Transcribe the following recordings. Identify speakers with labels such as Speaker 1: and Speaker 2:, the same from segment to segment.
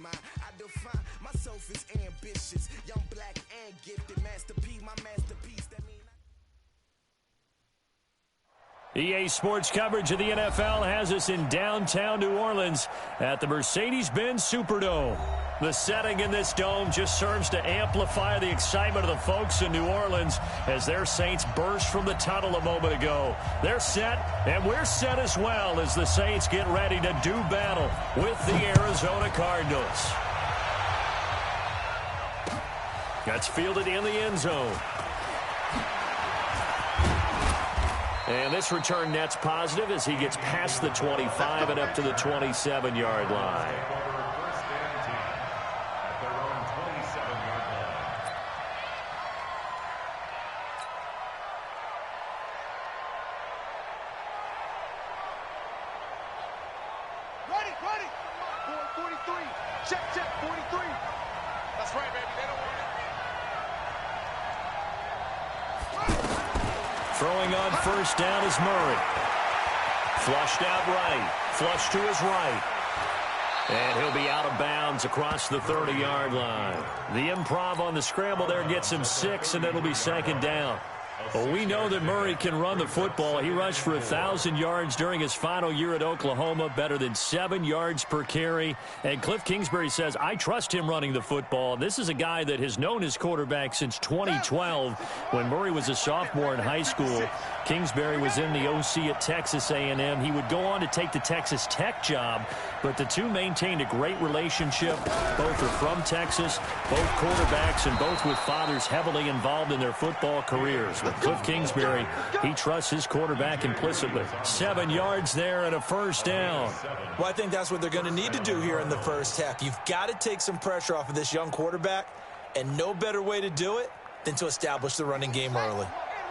Speaker 1: mine. I define myself as ambitious, young, black, and gifted. Master P, my masterpiece. That mean
Speaker 2: EA Sports coverage of the NFL has us in downtown New Orleans at the Mercedes-Benz Superdome. The setting in this dome just serves to amplify the excitement of the folks in New Orleans as their Saints burst from the tunnel a moment ago. They're set, and we're set as well as the Saints get ready to do battle with the Arizona Cardinals. That's fielded in the end zone. And this return net's positive as he gets past the 25 and up to the 27-yard line.
Speaker 3: Ready. 43. Check, 43. That's right, baby. They don't want it.
Speaker 2: Throwing on first down is Murray. Flushed out right. Flushed to his right. And he'll be out of bounds across the 30-yard line. The improv on the scramble there gets him 6, and it'll be second down. Well, we know that Murray can run the football. He rushed for 1,000 yards during his final year at Oklahoma, better than 7 yards per carry. And Cliff Kingsbury says, I trust him running the football. This is a guy that has known his quarterback since 2012 when Murray was a sophomore in high school. Kingsbury was in the OC at Texas A&M. He would go on to take the Texas Tech job, but the two maintained a great relationship. Both are from Texas, both quarterbacks, and both with fathers heavily involved in their football careers. With Cliff Kingsbury, he trusts his quarterback implicitly. 7 yards there and a first down.
Speaker 4: Well, I think that's what they're going to need to do here in the first half. You've got to take some pressure off of this young quarterback, and no better way to do it than to establish the running game early.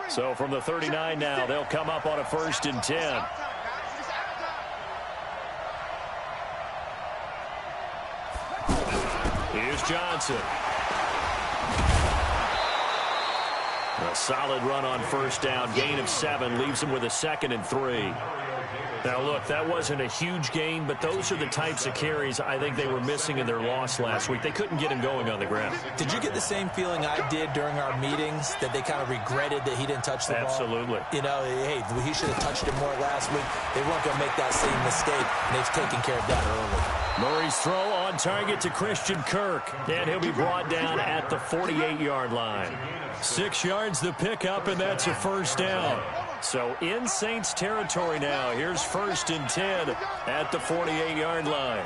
Speaker 2: So from the 39 now, they'll come up on a 1st and 10. Here's Johnson. A solid run on first down. Gain of 7 leaves him with a 2nd and 3. Now, look, that wasn't a huge gain, but those are the types of carries I think they were missing in their loss last week. They couldn't get him going on the ground.
Speaker 4: Did you get the same feeling I did during our meetings, that they kind of regretted that he didn't touch the ball?
Speaker 2: Absolutely.
Speaker 4: You know, hey, he should have touched it more last week. They weren't going to make that same mistake, and they've taken care of that early.
Speaker 2: Murray's throw on target to Christian Kirk, and he'll be brought down at the 48-yard line. 6 yards the pickup, and that's a first down. So in Saints territory now. Here's 1st and 10 at the 48-yard line.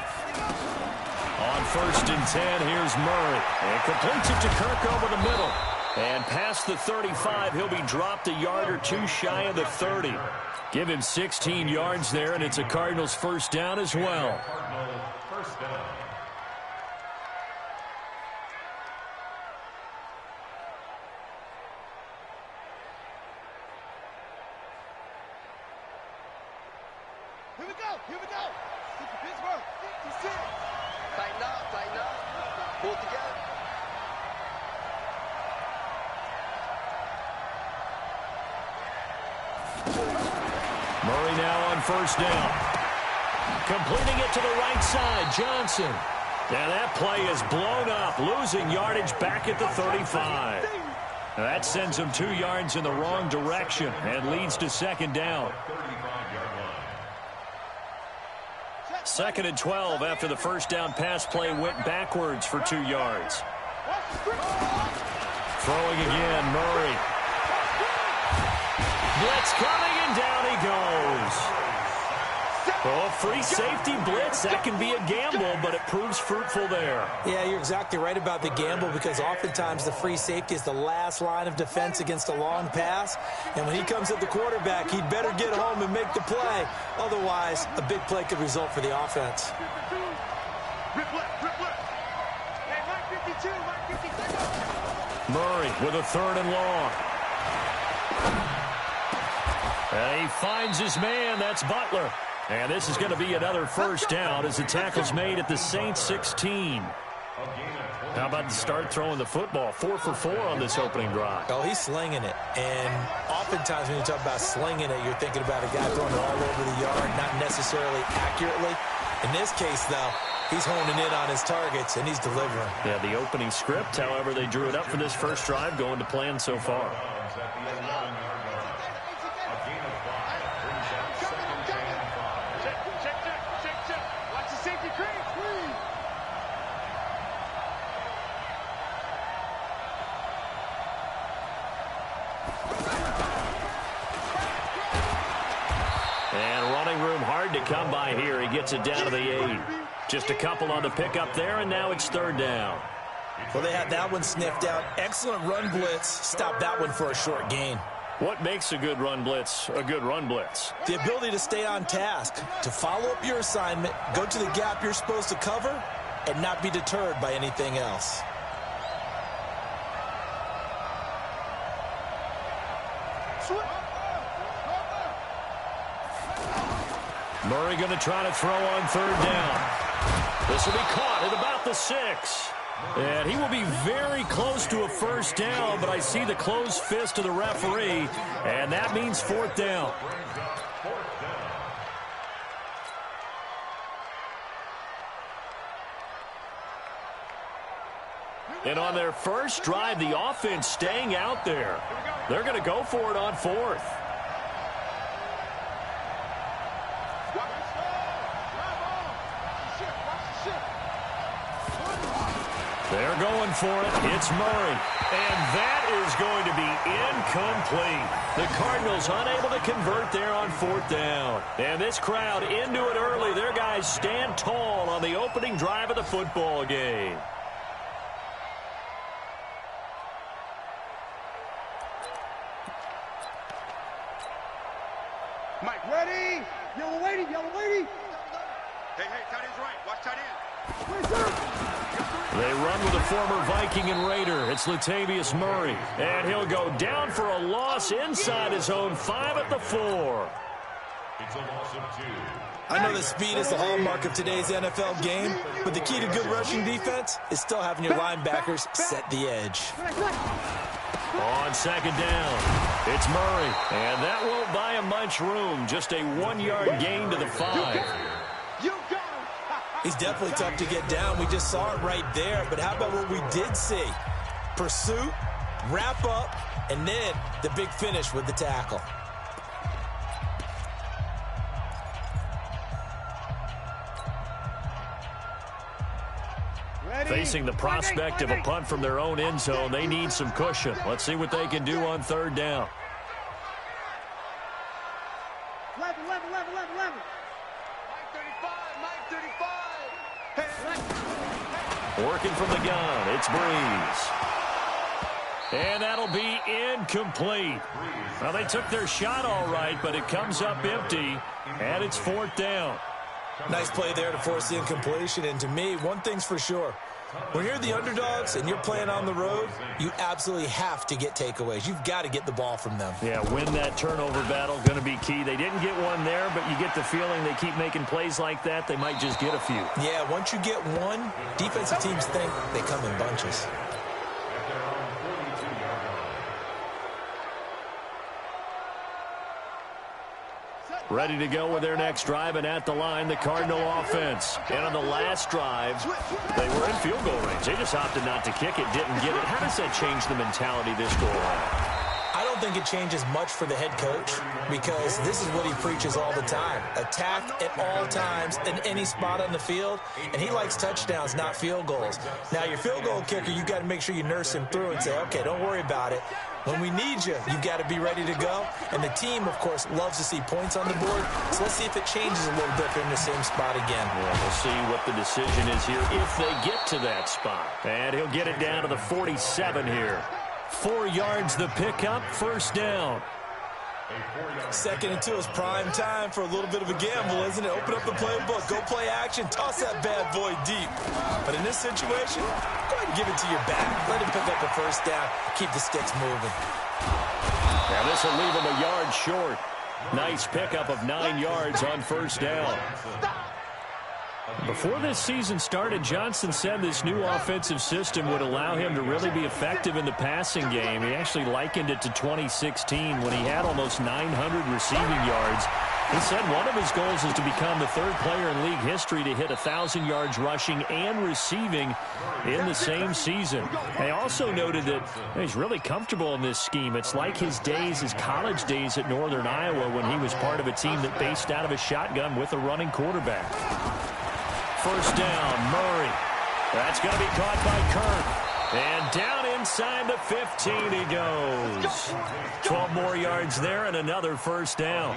Speaker 2: On 1st and 10, here's Murray. And completes it to Kirk over the middle. And past the 35, he'll be dropped a yard or two shy of the 30. Give him 16 yards there, and it's a Cardinals first down as well.
Speaker 3: First down. Here we go. Pittsburgh. Tighten up. Pull it together.
Speaker 2: Murray now on first down. Completing it to the right side, Johnson. And that play is blown up, losing yardage back at the 35. Now that sends him 2 yards in the wrong direction and leads to second down. 2nd and 12 after the first down pass play went backwards for 2 yards. Throwing again, Murray. Blitz coming, and down he goes. Oh, free safety blitz. That can be a gamble, but it proves fruitful there.
Speaker 4: Yeah, you're exactly right about the gamble, because oftentimes the free safety is the last line of defense against a long pass. And when he comes at the quarterback, he'd better get home and make the play. Otherwise, a big play could result for the offense.
Speaker 2: Murray with a 3rd and long. And he finds his man. That's Butler. And this is going to be another first down as the tackle's made at the Saints 16. How about the start throwing the football? 4 for 4 on this opening drive.
Speaker 4: Oh, he's slinging it. And oftentimes when you talk about slinging it, you're thinking about a guy throwing it all over the yard, not necessarily accurately. In this case, though, He's honing in on his targets, and he's delivering.
Speaker 2: Yeah, the opening script, however, they drew it up for this first drive, going to plan so far.
Speaker 3: Watch the safety crease.
Speaker 2: And running room hard to come by here. He gets it down to the 8. Just a couple on the pickup there, and now it's third down.
Speaker 4: Well, they had that one sniffed out. Excellent run blitz. Stop that one for a short gain.
Speaker 2: What makes a good run blitz a good run blitz?
Speaker 4: The ability to stay on task, to follow up your assignment, go to the gap you're supposed to cover, and not be deterred by anything else.
Speaker 2: Murray going to try to throw on third down. This will be caught at about the 6. And he will be very close to a first down, but I see the closed fist of the referee, and that means fourth down. And on their first drive, the offense staying out there. They're going to go for it on fourth. They're going for it. It's Murray. And that is going to be incomplete. The Cardinals unable to convert there on fourth down. And this crowd into it early. Their guys stand tall on the opening drive of the football game.
Speaker 3: Mike, ready? Yellow lady, yellow lady. Hey, tight end's right. Watch tight end.
Speaker 2: They run with a former Viking and Raider. It's Latavius Murray. And he'll go down for a loss inside his own 5 at the 4.
Speaker 5: It's a loss of 2.
Speaker 4: I know that speed is the hallmark of today's NFL game, but the key to good rushing defense is still having your linebackers set the edge.
Speaker 2: On second down, it's Murray. And that won't buy him much room. Just a 1-yard gain to the 5.
Speaker 4: He's definitely tough to get down. We just saw it right there. But how about what we did see? Pursuit, wrap up, and then the big finish with the tackle.
Speaker 2: Facing the prospect of a punt from their own end zone, they need some cushion. Let's see what they can do on third down.
Speaker 3: 11.
Speaker 2: Working from the gun, it's Breeze. And that'll be incomplete. Well, they took their shot all right, but it comes up empty, and it's fourth down.
Speaker 4: Nice play there to force the incompletion. And to me, one thing's for sure. When you're the underdogs and you're playing on the road, you absolutely have to get takeaways. You've got to get the ball from them.
Speaker 2: Yeah, win that turnover battle, going to be key. They didn't get one there, but you get the feeling they keep making plays like that, they might just get a few.
Speaker 4: Yeah, once you get one, defensive teams think they come in bunches.
Speaker 2: Ready to go with their next drive, and at the line, the Cardinal offense. And on the last drive, they were in field goal range. They just opted not to kick it, didn't get it. How does that change the mentality this go around?
Speaker 4: I don't think it changes much for the head coach because this is what he preaches all the time. Attack at all times in any spot on the field, and he likes touchdowns, not field goals. Now, your field goal kicker, you got to make sure you nurse him through and say, okay, don't worry about it. When we need you, you've got to be ready to go. And the team, of course, loves to see points on the board. So let's see if it changes a little bit if they're in the same spot again.
Speaker 2: Yeah, we'll see what the decision is here if they get to that spot. And he'll get it down to the 47 here. 4 yards the pickup, first down.
Speaker 4: 2nd and 2 is prime time for a little bit of a gamble, isn't it? Open up the playbook, go play action, toss that bad boy deep. But in this situation, go ahead and give it to your back. Let him pick up the first down, keep the sticks moving.
Speaker 2: Now this will leave him a yard short. Nice pickup of 9 yards on first down. Before this season started, Johnson said this new offensive system would allow him to really be effective in the passing game. He actually likened it to 2016 when he had almost 900 receiving yards He said one of his goals is to become the third player in league history to hit 1,000 yards rushing and receiving in the same season. They also noted that he's really comfortable in this scheme. It's like his college days at Northern Iowa when he was part of a team that based out of a shotgun with a running quarterback. First down, Murray. That's going to be caught by Kirk. And down inside the 15 he goes. 12 more yards there and another first down.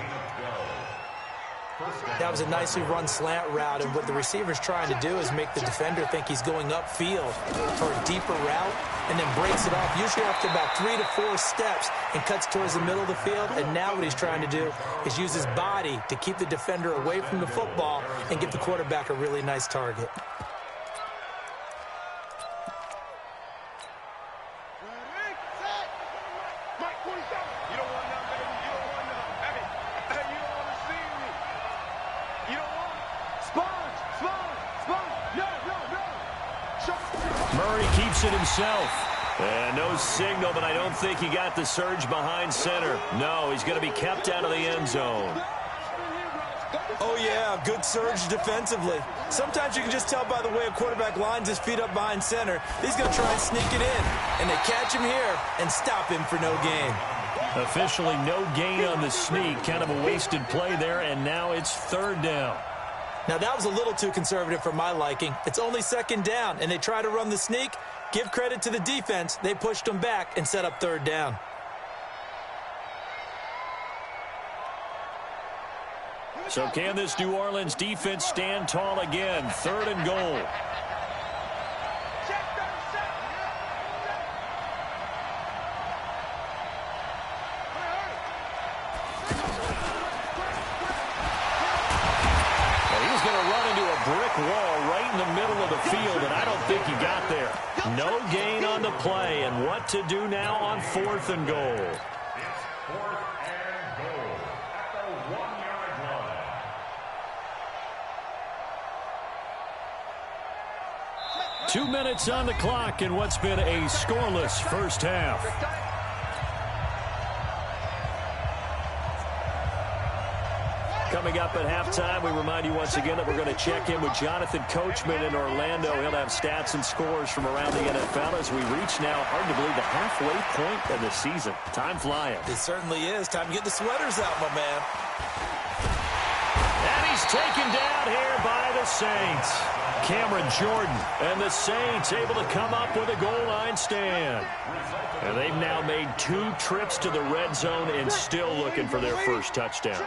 Speaker 4: That was a nicely run slant route, and what the receiver's trying to do is make the defender think he's going upfield for a deeper route and then breaks it off, usually after about 3 to 4 steps, and cuts towards the middle of the field. And now what he's trying to do is use his body to keep the defender away from the football and give the quarterback a really nice target.
Speaker 2: Murray keeps it himself. And no signal, but I don't think he got the surge behind center. No, he's going to be kept out of the end zone.
Speaker 4: Oh, yeah, good surge defensively. Sometimes you can just tell by the way a quarterback lines his feet up behind center. He's going to try and sneak it in. And they catch him here and stop him for no gain.
Speaker 2: Officially no gain on the sneak. Kind of a wasted play there, and now it's third down.
Speaker 4: Now, that was a little too conservative for my liking. It's only second down, and they try to run the sneak. Give credit to the defense. They pushed them back and set up third down.
Speaker 2: So can this New Orleans defense stand tall again? Third and goal. Brick wall right in the middle of the field, and I don't think he got there. No gain on the play, and what to do now on fourth and goal.
Speaker 5: It's 4th and goal at the 1-yard line.
Speaker 2: 2 minutes on the clock in what's been a scoreless first half. Coming up at halftime, we remind you once again that we're going to check in with Jonathan Coachman in Orlando. He'll have stats and scores from around the NFL as we reach now, hard to believe, the halfway point of the season. Time flying.
Speaker 4: It certainly is. Time to get the sweaters out, my man.
Speaker 2: And he's taken down here by the Saints. Cameron Jordan and the Saints able to come up with a goal line stand. And they've now made 2 trips to the red zone and still looking for their first touchdown.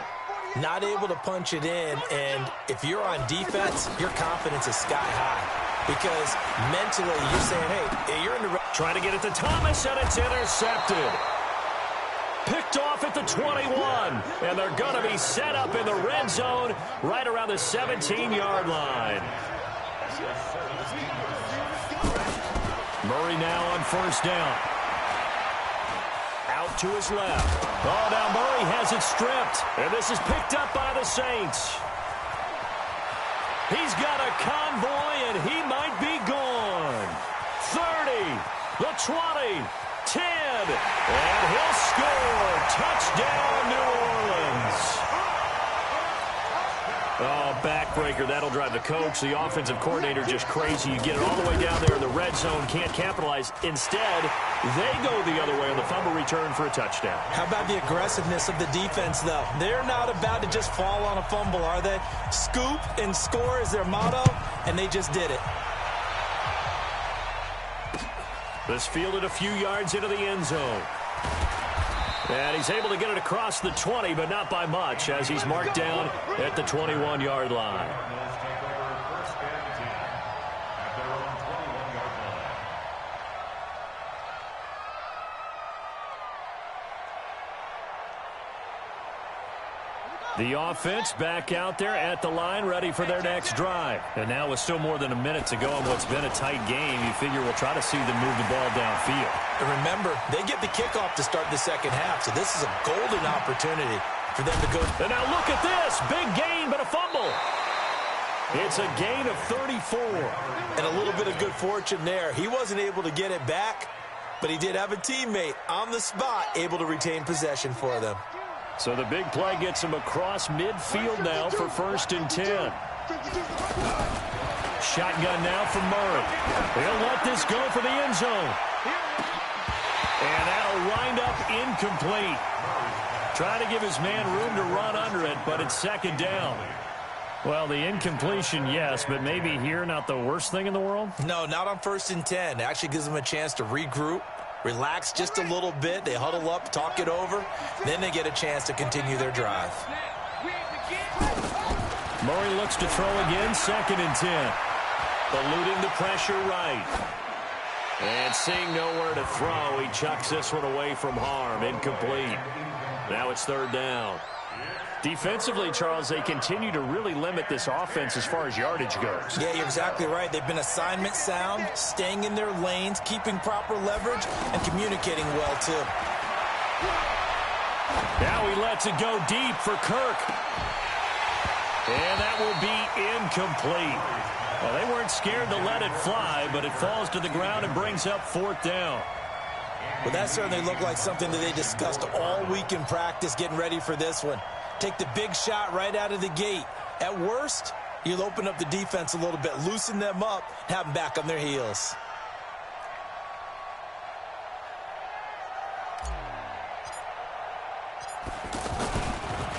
Speaker 4: Not able to punch it in, and if you're on defense, your confidence is sky high. Because mentally, you're saying, hey, you're in the...
Speaker 2: Trying to get it to Thomas, and it's intercepted. Picked off at the 21, and they're going to be set up in the red zone right around the 17-yard line. Murray now on first down. Out to his left. Oh, now Murray has it stripped. And this is picked up by the Saints. He's got a convoy, and he might be gone. 30, the 20, 10, and he'll score. Touchdown, New Orleans. Oh, backbreaker. That'll drive the coach, the offensive coordinator, just crazy. You get it all the way down there in the red zone, can't capitalize. Instead, they go the other way on the fumble return for a touchdown.
Speaker 4: How about the aggressiveness of the defense, though? They're not about to just fall on a fumble, are they? Scoop and score is their motto, and they just did it.
Speaker 2: This fielded a few yards into the end zone. And he's able to get it across the 20, but not by much, as he's marked down at the 21-yard line. The offense back out there at the line, ready for their next drive. And now with still more than a minute to go in what's been a tight game, you figure we'll try to see them move the ball downfield.
Speaker 4: And remember, they get the kickoff to start the second half, so this is a golden opportunity for them to go.
Speaker 2: And now look at this. Big gain, but a fumble. It's a gain of 34.
Speaker 4: And a little bit of good fortune there. He wasn't able to get it back, but he did have a teammate on the spot able to retain possession for them.
Speaker 2: So the big play gets him across midfield now for 1st and 10. Shotgun now from Murray. He'll let this go for the end zone. And that'll wind up incomplete. Trying to give his man room to run under it, but it's 2nd down. Well, the incompletion, yes, but maybe here not the worst thing in the world?
Speaker 4: No, not on 1st and 10. It actually gives them a chance to regroup, relax just a little bit. They huddle up, talk it over. Then they get a chance to continue their drive.
Speaker 2: Murray looks to throw again, 2nd and 10. Eluding the pressure right. And seeing nowhere to throw, he chucks this one away from harm. Incomplete. Now it's 3rd down. Defensively, Charles, they continue to really limit this offense as far as yardage goes.
Speaker 4: Yeah, you're exactly right. They've been assignment sound, staying in their lanes, keeping proper leverage, and communicating well, too.
Speaker 2: Now he lets it go deep for Kirk. And that will be incomplete. Well, they weren't scared to let it fly, but it falls to the ground and brings up 4th down.
Speaker 4: Well, that certainly looked like something that they discussed all week in practice, getting ready for this one. Take the big shot right out of the gate. At worst, you'll open up the defense a little bit, loosen them up, and have them back on their heels.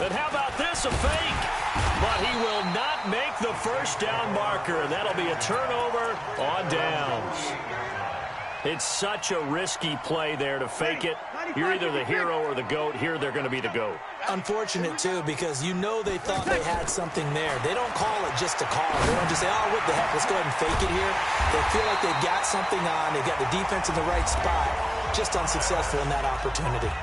Speaker 2: And how about this, a fake? But he will not make the 1st down marker, and that'll be a turnover on downs. It's such a risky play there to fake it. You're either the hero or the GOAT. Here they're going to be the GOAT.
Speaker 4: Unfortunate, too, because you know they thought they had something there. They don't call it just a call. They don't just say, oh, what the heck, let's go ahead and fake it here. They feel like they've got something on. They've got the defense in the right spot. Just unsuccessful in that opportunity.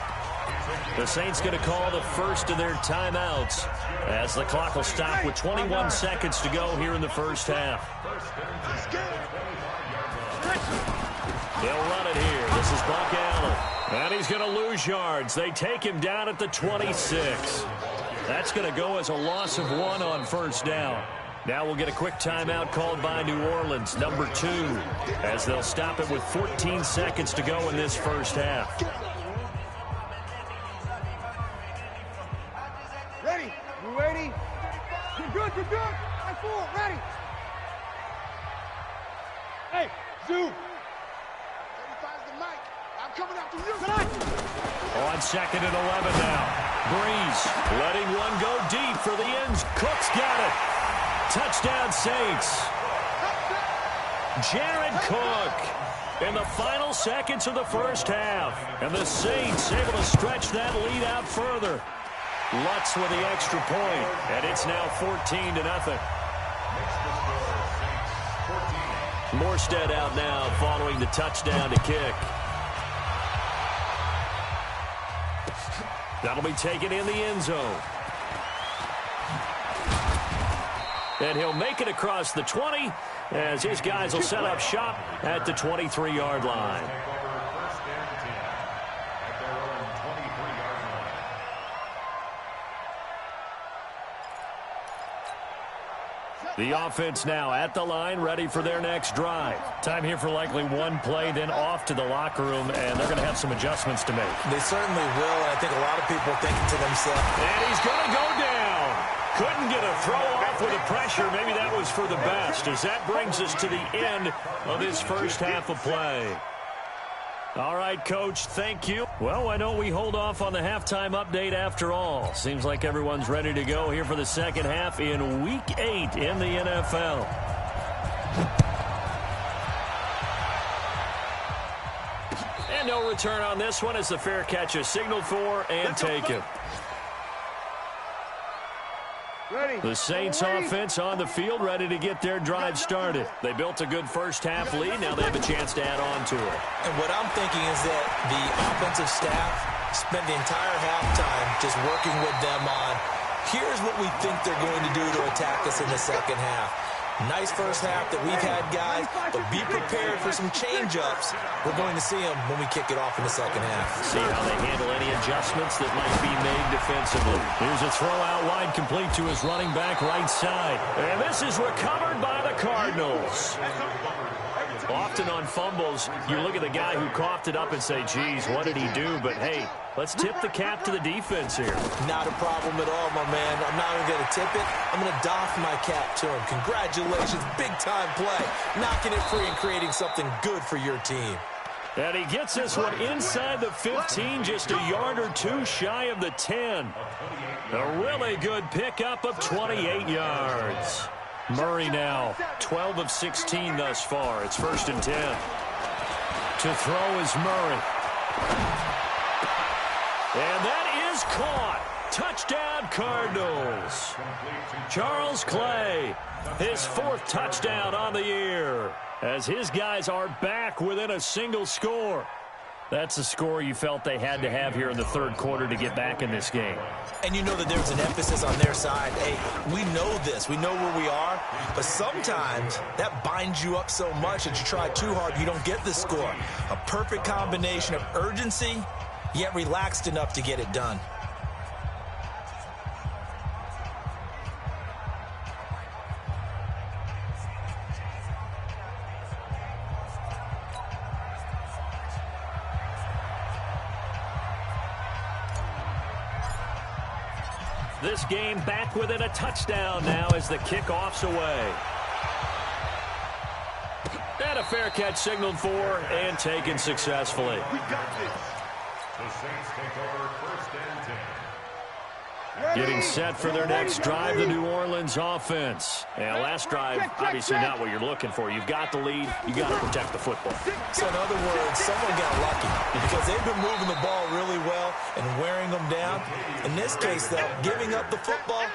Speaker 2: The Saints going to call the first of their timeouts as the clock will stop with 21 seconds to go here in the 1st half. They'll run it here. This is Buck Allen. And he's going to lose yards. They take him down at the 26. That's going to go as a loss of 1 on 1st down. Now we'll get a quick timeout called by New Orleans, number 2, as they'll stop it with 14 seconds to go in this 1st half.
Speaker 3: Ready? You ready? You're good, you're good. I'm full, ready. Hey, Zoo. 35's the mic. I'm coming after you.
Speaker 2: On 2nd and 11 now. Breeze letting one go deep for the ends. Cook's got it. Touchdown Saints. Jared Cook in the final seconds of the 1st half. And the Saints able to stretch that lead out further. Lutz with the extra point, and it's now 14-0. Morstead out now following the touchdown to kick. That'll be taken in the end zone. And he'll make it across the 20 as his guys will set up shop at the 23-yard line. The offense now at the line, ready for their next drive. Time here for likely one play, then off to the locker room, and they're going to have some adjustments to make.
Speaker 4: They certainly will, and I think a lot of people are thinking to themselves.
Speaker 2: And he's going to go down. Couldn't get a throw off with the pressure. Maybe that was for the best, as that brings us to the end of this 1st half of play. All right, Coach, thank you. Well, why don't we hold off on the halftime update after all? Seems like everyone's ready to go here for the 2nd half in Week 8 in the NFL. And no return on this one as the fair catch is signaled for and taken.
Speaker 3: Ready.
Speaker 2: The Saints offense on the field, ready to get their drive started. They built a good 1st half lead. Now they have a chance to add on to it.
Speaker 4: And what I'm thinking is that the offensive staff spent the entire halftime just working with them on, here's what we think they're going to do to attack us in the 2nd half. Nice 1st half that we've had, guys, but be prepared for some change-ups. We're going to see them when we kick it off in the 2nd half.
Speaker 2: See how they handle any adjustments that might be made defensively. Here's a throw out wide, complete to his running back right side. And this is recovered by the Cardinals. Often on fumbles, you look at the guy who coughed it up and say, geez, what did he do? But, hey, let's tip the cap to the defense here.
Speaker 4: Not a problem at all, my man. I'm not even going to tip it. I'm going to doff my cap to him. Congratulations, big-time play. Knocking it free and creating something good for your team.
Speaker 2: And he gets this one inside the 15, just a yard or two shy of the 10. A really good pickup of 28 yards. Murray now, 12 of 16 thus far. It's 1st and 10. To throw is Murray. And that is caught. Touchdown, Cardinals. Charles Clay, his 4th touchdown on the year, as his guys are back within a single score. That's a score you felt they had to have here in the 3rd quarter to get back in this game.
Speaker 4: And you know that there's an emphasis on their side. Hey, we know this. We know where we are. But sometimes that binds you up so much that you try too hard, you don't get the score. A perfect combination of urgency, yet relaxed enough to get it done.
Speaker 2: This game back within a touchdown now as the kickoff's away. And a fair catch signaled for and taken successfully.
Speaker 3: We got this.
Speaker 5: The Saints take over 1st and 10.
Speaker 2: Getting set for their next drive, the New Orleans offense. And last drive, obviously not what you're looking for. You've got the lead. You've got to protect the football.
Speaker 4: So in other words, someone got lucky because they've been moving the ball really well and wearing them down. In this case, though, giving up the football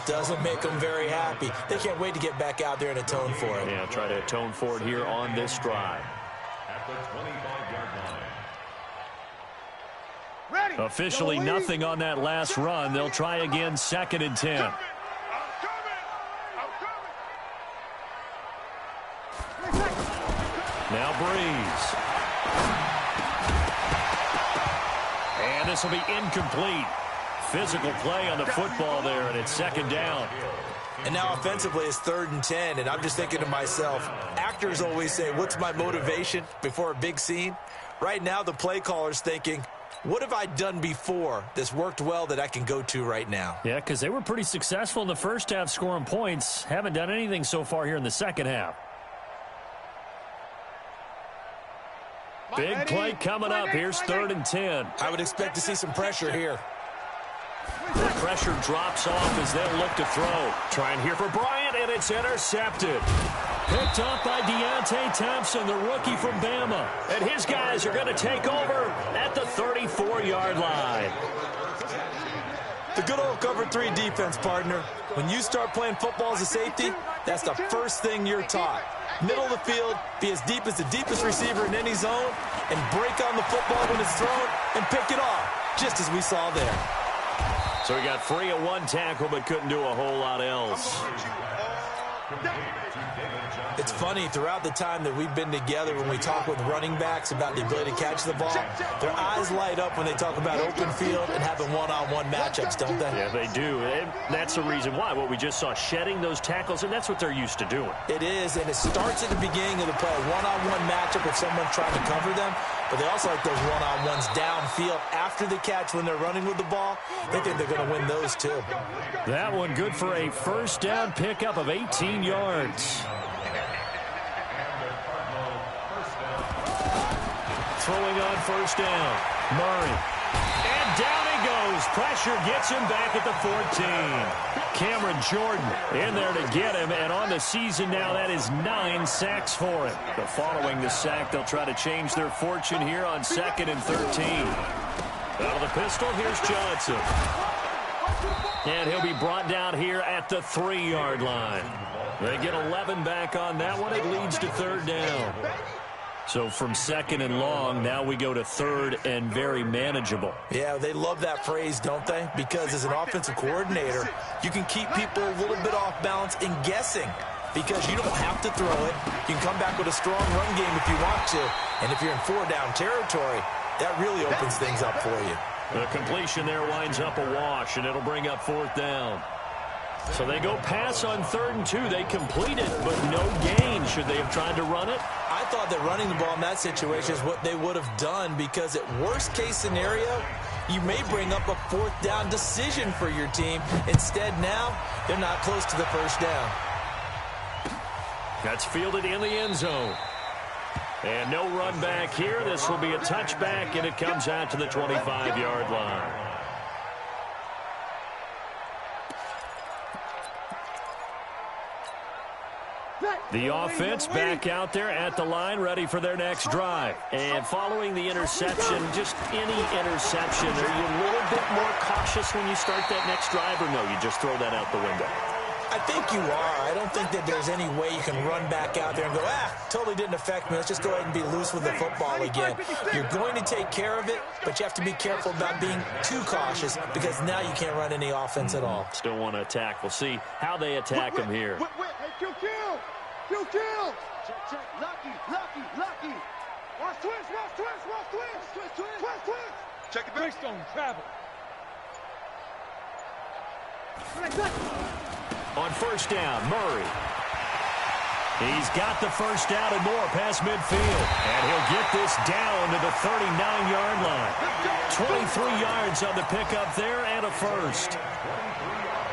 Speaker 4: doesn't make them very happy. They can't wait to get back out there and atone for it.
Speaker 2: Yeah, try to atone for it here on this drive.
Speaker 5: At the 25-yard line.
Speaker 3: Ready.
Speaker 2: Officially nothing on that last run. They'll try again, 2nd and 10.
Speaker 3: I'm coming.
Speaker 2: Now Breeze. And this will be incomplete. Physical play on the football there, and it's 2nd down.
Speaker 4: And now offensively it's 3rd and 10, and I'm just thinking to myself, actors always say, what's my motivation before a big scene? Right now the play caller's thinking, what have I done before that's worked well that I can go to right now?
Speaker 2: Yeah, because they were pretty successful in the first half scoring points. Haven't done anything so far here in the second half. Big play coming up. Here's 3rd and 10.
Speaker 4: I would expect to see some pressure here.
Speaker 2: The pressure drops off as they'll look to throw. Trying here for Bryant, and it's intercepted. Picked up by Deontay Thompson, the rookie from Bama. And his guys are going to take over at the 34-yard line.
Speaker 4: The good old cover 3 defense, partner. When you start playing football as a safety, that's the first thing you're taught. Middle of the field, be as deep as the deepest receiver in any zone, and break on the football when it's thrown and pick it off, just as we saw there.
Speaker 2: So he got free of 1 tackle, but couldn't do a whole lot else.
Speaker 4: It's funny, throughout the time that we've been together, when we talk with running backs about the ability to catch the ball, their eyes light up when they talk about open field and having one-on-one matchups, don't they?
Speaker 2: Yeah, they do. And that's the reason why. What we just saw, shedding those tackles, and that's what they're used to doing.
Speaker 4: It is, and it starts at the beginning of the play. One-on-one matchup if someone's trying to cover them, but they also like those one-on-ones downfield after the catch when they're running with the ball. They think they're going to win those, too.
Speaker 2: That one good for a 1st down pickup of 18 yards. Throwing on 1st down. Murray. And down he goes. Pressure gets him back at the 14. Cameron Jordan in there to get him. And on the season now, that is 9 sacks for him. But following the sack, they'll try to change their fortune here on 2nd and 13. Out of the pistol, here's Johnson. And he'll be brought down here at the 3-yard line. They get 11 back on that one. It leads to 3rd down. So from 2nd and long, now we go to 3rd and very manageable.
Speaker 4: Yeah, they love that phrase, don't they? Because as an offensive coordinator, you can keep people a little bit off balance in guessing because you don't have to throw it. You can come back with a strong run game if you want to. And if you're in 4-down territory, that really opens things up for you.
Speaker 2: The completion there winds up a wash, and it'll bring up 4th down. So they go pass on 3rd and 2. They complete it, but no gain. Should they have tried to run it?
Speaker 4: I thought that running the ball in that situation is what they would have done, because at worst case scenario, you may bring up a fourth down decision for your team. Instead, now, they're not close to the first down.
Speaker 2: That's fielded in the end zone. And no run back here. This will be a touchback, and it comes out to the 25-yard line. The offense back out there at the line, ready for their next drive. And following the interception, just any interception, are you a little bit more cautious when you start that next drive, or no, you just throw that out the window?
Speaker 4: I think you are. I don't think that there's any way you can run back out there and go, totally didn't affect me. Let's just go ahead and be loose with the football again. You're going to take care of it, but you have to be careful about being too cautious, because now you can't run any offense at all.
Speaker 2: Still want to attack. We'll see how they attack him here.
Speaker 3: Kill! Check. Lucky. Watch twist. Check it back. Stone travel.
Speaker 2: On first down, Murray. He's got the first down and more past midfield. And he'll get this down to the 39-yard line. 23 yards on the pickup there and a first.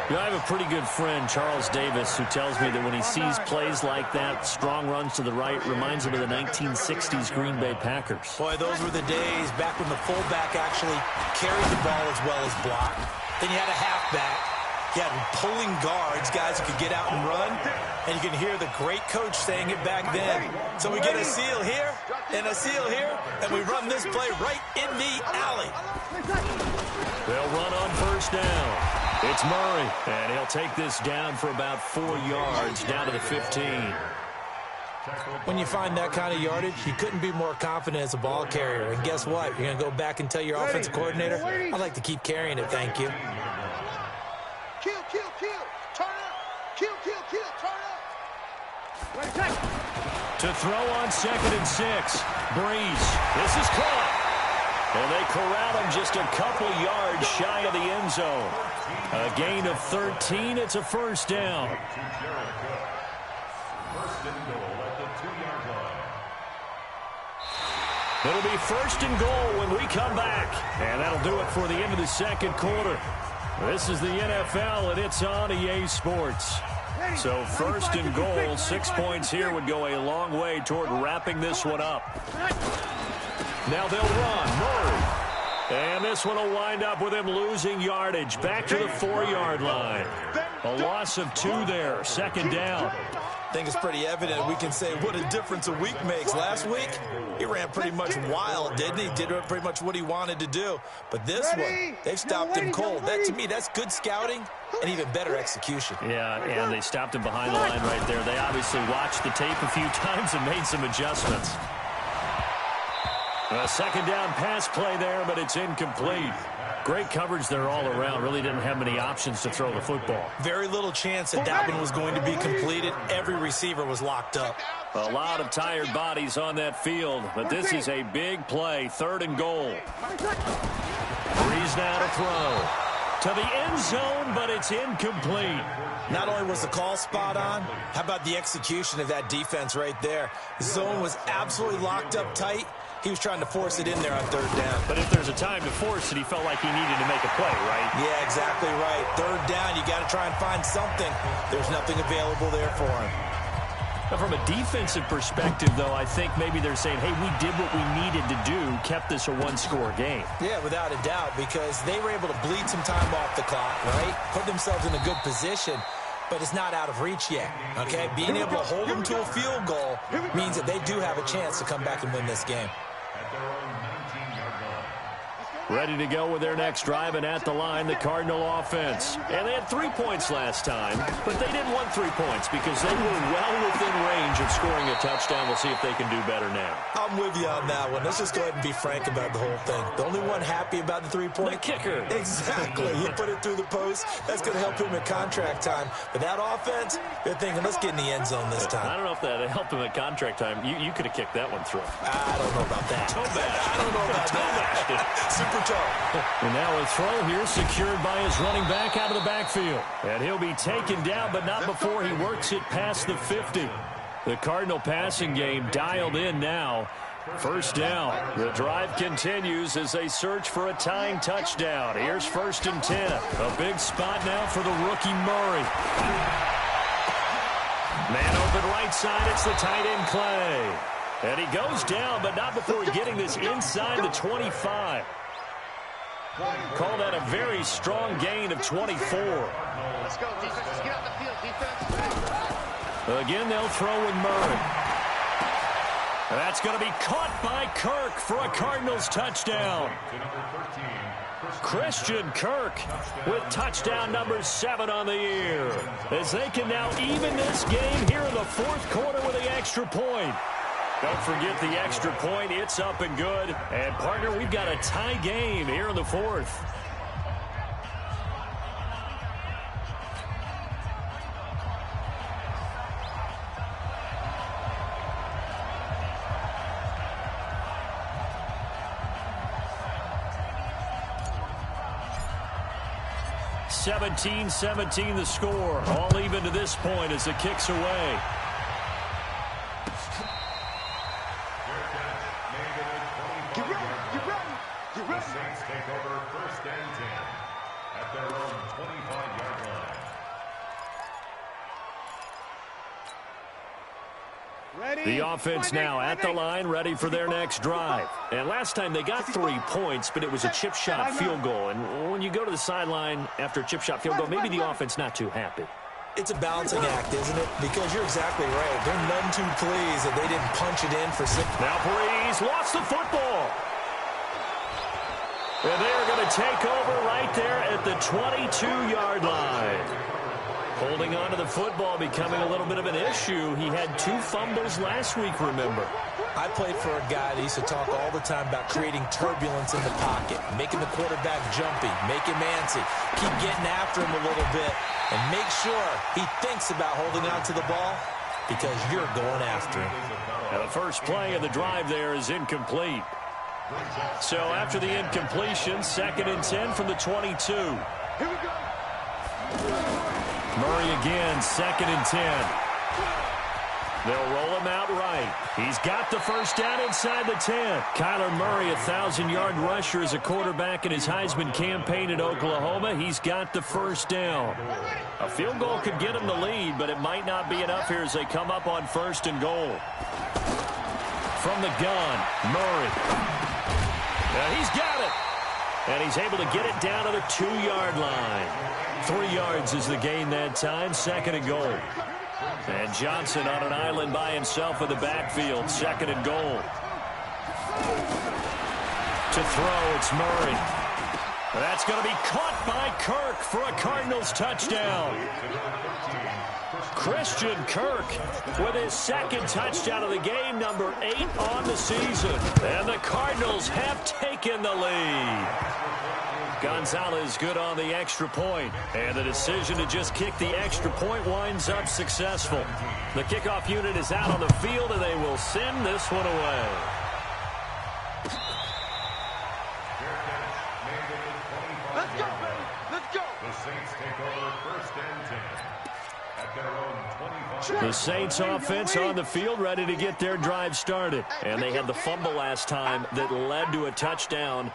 Speaker 2: You know, I have a pretty good friend, Charles Davis, who tells me that when he sees plays like that, strong runs to the right, reminds him of the 1960s Green Bay Packers.
Speaker 4: Boy, those were the days back when the fullback actually carried the ball as well as blocked. Then you had a halfback. You had pulling guards, guys who could get out and run, and you can hear the great coach saying it back then. So we get a seal here and a seal here, and we run this play right in the alley.
Speaker 2: They'll run on first down. It's Murray, and he'll take this down for about 4 yards, down to the 15.
Speaker 4: When you find that kind of yardage, you couldn't be more confident as a ball carrier. And guess what? You're going to go back and tell your offensive coordinator, I'd like to keep carrying it, thank you.
Speaker 3: Kill. Turn up. Kill. Turn up.
Speaker 2: To throw on 2nd and 6. Breeze. This is caught. And they corral him just a couple yards shy of the end zone. A gain of 13. It's a first down. It'll be first and goal when we come back. And that'll do it for the end of the second quarter. This is the NFL, and it's on EA Sports. So first and goal, 6 points here would go a long way toward wrapping this one up. Now they'll run. Murray. And this one will wind up with him losing yardage. Back to the 4-yard line. A loss of 2 there. Second down.
Speaker 4: I think it's pretty evident. We can say what a difference a week makes. Last week, he ran pretty much wild, didn't he? Did pretty much what he wanted to do. But this one, they've stopped him cold. That, to me, that's good scouting and even better execution.
Speaker 2: Yeah, and they stopped him behind the line right there. They obviously watched the tape a few times and made some adjustments. A second down pass play there, but it's incomplete. Great coverage there all around. Really didn't have many options to throw the football.
Speaker 4: Very little chance that one was going to be completed. Every receiver was locked up.
Speaker 2: A lot of tired bodies on that field, but this is a big play. 3rd and goal. Breeze now to throw. To the end zone, but it's incomplete.
Speaker 4: Not only was the call spot on, how about the execution of that defense right there? The zone was absolutely locked up tight. He was trying to force it in there on 3rd down.
Speaker 2: But if there's a time to force it, he felt like he needed to make a play, right?
Speaker 4: Yeah, exactly right. 3rd down, you got to try and find something. There's nothing available there for him.
Speaker 2: Now, from a defensive perspective, though, I think maybe they're saying, hey, we did what we needed to do, kept this a one-score game.
Speaker 4: Yeah, without a doubt, because they were able to bleed some time off the clock, right? Put themselves in a good position. But it's not out of reach yet, okay? Being able to hold them to a field goal means that they do have a chance to come back and win this game.
Speaker 2: Ready to go with their next drive, and at the line, the Cardinal offense. And they had 3 points last time, but they didn't want 3 points because they were well within range of scoring a touchdown. We'll see if they can do better now.
Speaker 4: I'm with you on that one. Let's just go ahead and be frank about the whole thing. The only one happy about the 3-point?
Speaker 2: The kicker.
Speaker 4: Exactly. He put it through the post. That's going to help him at contract time. But that offense, they're thinking, let's get in the end zone this time.
Speaker 2: I don't know if that helped him at contract time. You could have kicked that one through.
Speaker 4: I don't know about that.
Speaker 2: Toe bash.
Speaker 4: I don't know about that. Super toe.
Speaker 2: And now a throw here secured by his running back out of the backfield. And he'll be taken down, but not before he works it past the 50. The Cardinal passing game dialed in now. First down. The drive continues as they search for a tying touchdown. Here's 1st and 10. A big spot now for the rookie Murray. Man open right side. It's the tight end Clay. And he goes down, but not before getting this inside the 25. Call that a very strong gain of 24.
Speaker 3: Let's go, defense. Let's get out the field, defense.
Speaker 2: Again, they'll throw with Murray. That's going to be caught by Kirk for a Cardinals touchdown. Christian Kirk with touchdown number 7 on the year. As they can now even this game here in the 4th quarter with the extra point. Don't forget the extra point. It's up and good. And, partner, we've got a tie game here in the 4th. (17-17) the score. All even to this point as it kicks away.
Speaker 5: The Saints take over 1st and 10 at their own 25-yard line.
Speaker 2: The offense now at the line, ready for their next drive. And last time they got 3 points, but it was a chip shot field goal. And when you go to the sideline after a chip shot field goal, maybe the offense not too happy.
Speaker 4: It's a balancing act, isn't it? Because you're exactly right. They're none too pleased that they didn't punch it in for 6.
Speaker 2: Now Breeze lost the football. And they're going to take over right there at the 22-yard line. Holding on to the football becoming a little bit of an issue. He had 2 fumbles last week, remember.
Speaker 4: I played for a guy that used to talk all the time about creating turbulence in the pocket, making the quarterback jumpy, make him antsy, keep getting after him a little bit, and make sure he thinks about holding on to the ball because you're going after him.
Speaker 2: Now the first play of the drive there is incomplete. So after the incompletion, 2nd and 10 from the 22.
Speaker 3: Here we go.
Speaker 2: Murray again, 2nd and 10. They'll roll him out right. He's got the first down inside the 10. Kyler Murray, a 1,000-yard rusher as a quarterback in his Heisman campaign at Oklahoma. He's got the first down. A field goal could get him the lead, but it might not be enough here as they come up on 1st and goal. From the gun, Murray. Now he's got it. And he's able to get it down to the 2-yard line. 3 yards is the gain that time, 2nd and goal. And Johnson on an island by himself in the backfield, 2nd and goal. To throw, it's Murray. That's going to be caught by Kirk for a Cardinals touchdown. Christian Kirk with his 2nd touchdown of the game, number 8 on the season. And the Cardinals have taken the lead. Gonzalez good on the extra point, and the decision to just kick the extra point winds up successful. The kickoff unit is out on the field, and they will send this one away.
Speaker 3: Let's go, baby. Let's go.
Speaker 5: The Saints take over 1st and 10 at their own 25.
Speaker 2: The Saints offense on the field ready to get their drive started. And they had the fumble last time that led to a touchdown.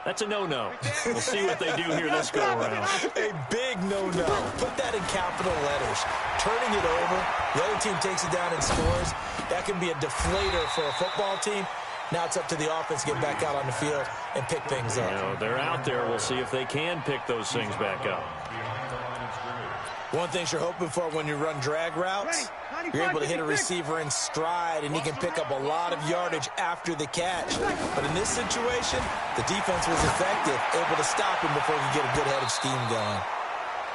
Speaker 2: That's a no-no. We'll see what they do here this go-around.
Speaker 4: A big no-no. Put that in capital letters. Turning it over, the other team takes it down and scores. That can be a deflator for a football team. Now it's up to the offense to get back out on the field and pick things up.
Speaker 2: You know, they're out there. We'll see if they can pick those things back up.
Speaker 4: One thing you're hoping for when you run drag routes, you're able to hit a receiver in stride, and he can pick up a lot of yardage after the catch. But in this situation, the defense was effective, able to stop him before he could get a good head of steam going.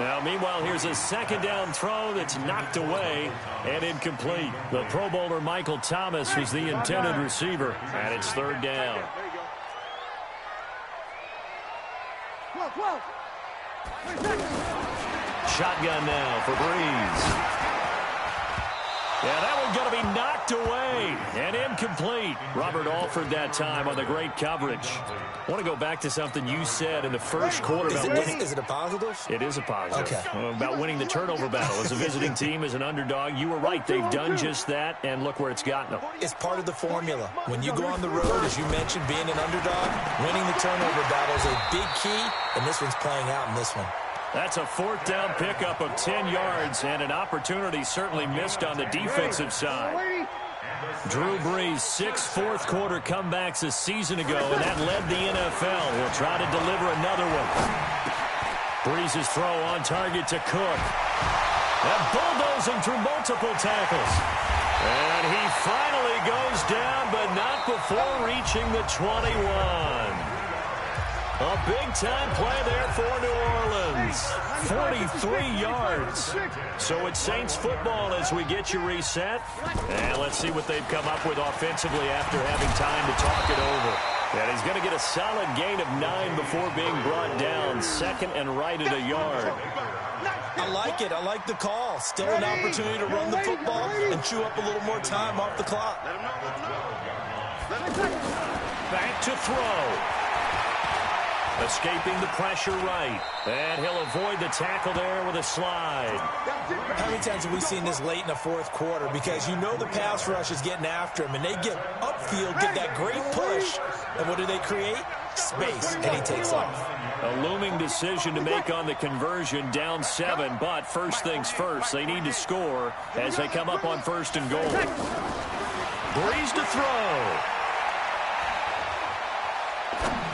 Speaker 2: Now, meanwhile, here's a 2nd down throw that's knocked away and incomplete. The Pro Bowler Michael Thomas was the intended receiver, and it's 3rd down. Shotgun now for Breeze. Yeah, that one's going to be knocked away and incomplete. Robert Alford that time on the great coverage. I want to go back to something you said in the first quarter.
Speaker 4: Is it a positive?
Speaker 2: It is a positive.
Speaker 4: Okay.
Speaker 2: About winning the turnover battle. As a visiting team, as an underdog, you were right. They've done just that, and look where it's gotten them.
Speaker 4: It's part of the formula. When you go on the road, as you mentioned, being an underdog, winning the turnover battle is a big key, and this one's playing out in this one.
Speaker 2: That's a fourth down pickup of 10 yards and an opportunity certainly missed on the defensive side. Drew Brees, 6 fourth-quarter comebacks a season ago, and that led the NFL. He'll try to deliver another one. Brees' throw on target to Cook. And bulldozing through multiple tackles. And he finally goes down, but not before reaching the 21. A big-time play there for New Orleans. 43 yards. So it's Saints football as we get you reset. And let's see what they've come up with offensively after having time to talk it over. And he's going to get a solid gain of 9 before being brought down. Second and right at a yard.
Speaker 4: I like it. I like the call. Still an opportunity to run the football and chew up a little more time off the clock.
Speaker 2: Back to throw. Escaping the pressure right. And he'll avoid the tackle there with a slide.
Speaker 4: How many times have we seen this late in the fourth quarter? Because you know the pass rush is getting after him, and they get upfield, get that great push. And what do they create? Space, and he takes off.
Speaker 2: A looming decision to make on the conversion, down 7. But first things first, they need to score as they come up on first and goal. Brees to throw.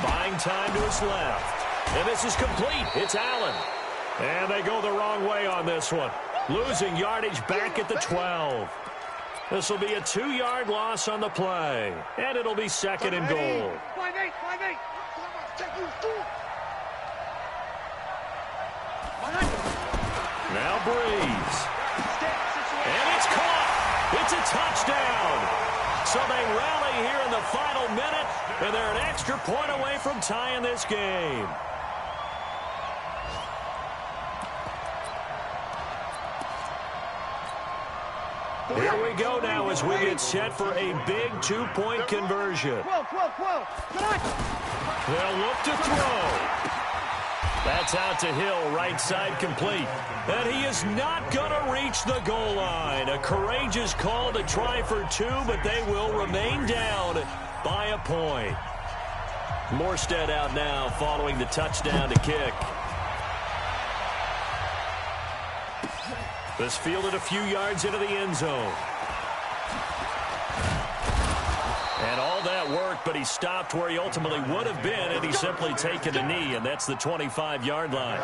Speaker 2: Buying time to his left. And this is complete. It's Allen. And they go the wrong way on this one. Losing yardage back at the 12. This will be a 2-yard loss on the play. And it'll be second and goal. Now Brees. And it's caught. It's a touchdown. So they rally here in the final minute, and they're an extra point away from tying this game. Here we go now as we get set for a big 2-point conversion. They'll look to throw. That's out to Hill, right side complete. And he is not going to reach the goal line. A courageous call to try for 2, but they will remain down by a point. Morstead out now following the touchdown to kick. This fielded a few yards into the end zone. And all that worked, but he stopped where he ultimately would have been, and he's simply taken a knee, and that's the 25-yard line.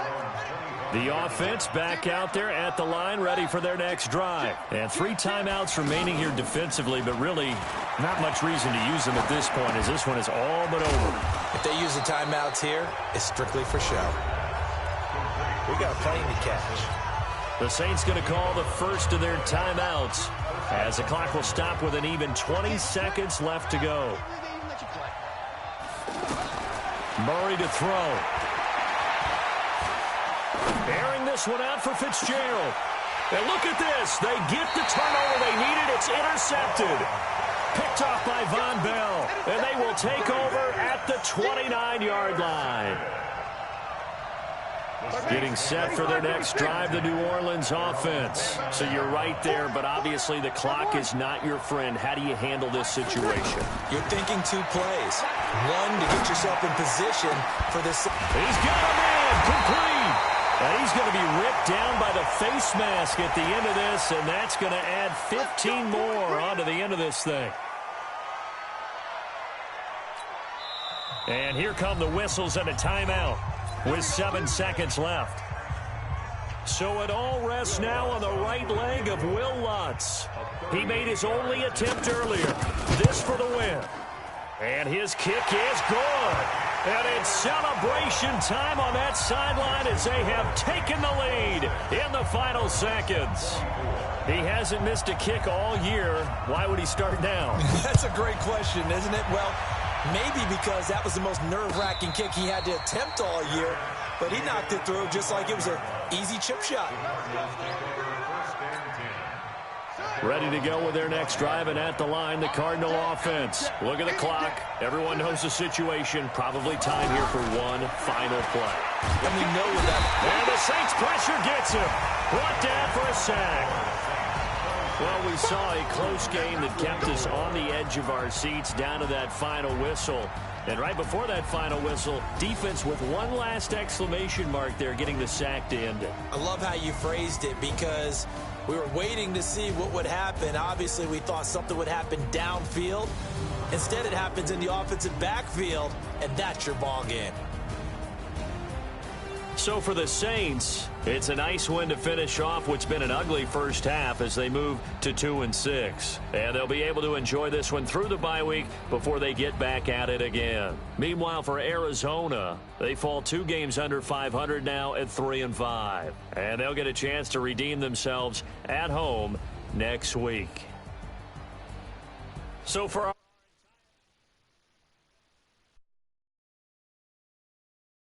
Speaker 2: The offense back out there at the line, ready for their next drive. And 3 timeouts remaining here defensively, but really not much reason to use them at this point, as this one is all but over.
Speaker 4: If they use the timeouts here, it's strictly for show. We got a plane to catch.
Speaker 2: The Saints going to call the first of their timeouts, as the clock will stop with an even 20 seconds left to go. Murray to throw. Airing this one out for Fitzgerald. And look at this. They get the turnover they needed. It's intercepted. Picked off by Von Bell. And they will take over at the 29-yard line. Getting set for their next drive, the New Orleans offense. So you're right there, but obviously the clock is not your friend. How do you handle this situation?
Speaker 4: You're thinking 2 plays. 1 to get yourself in position for this.
Speaker 2: He's got a man complete. And he's going to be ripped down by the face mask at the end of this, and that's going to add 15 more onto the end of this thing. And here come the whistles and a timeout with 7 seconds left. So it all rests now on the right leg of Will Lutz. He made his only attempt earlier. This for the win. And his kick is good. And it's celebration time on that sideline as they have taken the lead in the final seconds. He hasn't missed a kick all year. Why would he start now?
Speaker 4: That's a great question, isn't it? Well, maybe because that was the most nerve-wracking kick he had to attempt all year, but he knocked it through just like it was an easy chip shot.
Speaker 2: Ready to go with their next drive, and at the line, the Cardinal offense. Look at the clock. Everyone knows the situation. Probably time here for one final play.
Speaker 4: And we know that.
Speaker 2: And the Saints pressure gets him. Brought down for a sack. Well, we saw a close game that kept us on the edge of our seats down to that final whistle. And right before that final whistle, defense with one last exclamation mark there, getting the sack to end it.
Speaker 4: I love how you phrased it, because we were waiting to see what would happen. Obviously, we thought something would happen downfield. Instead, it happens in the offensive backfield, and that's your ball game.
Speaker 2: So for the Saints, it's a nice win to finish off what's been an ugly first half as they move to 2-6. And they'll be able to enjoy this one through the bye week before they get back at it again. Meanwhile, for Arizona, they fall 2 games under 500 now at 3-5. And they'll get a chance to redeem themselves at home next week. So for our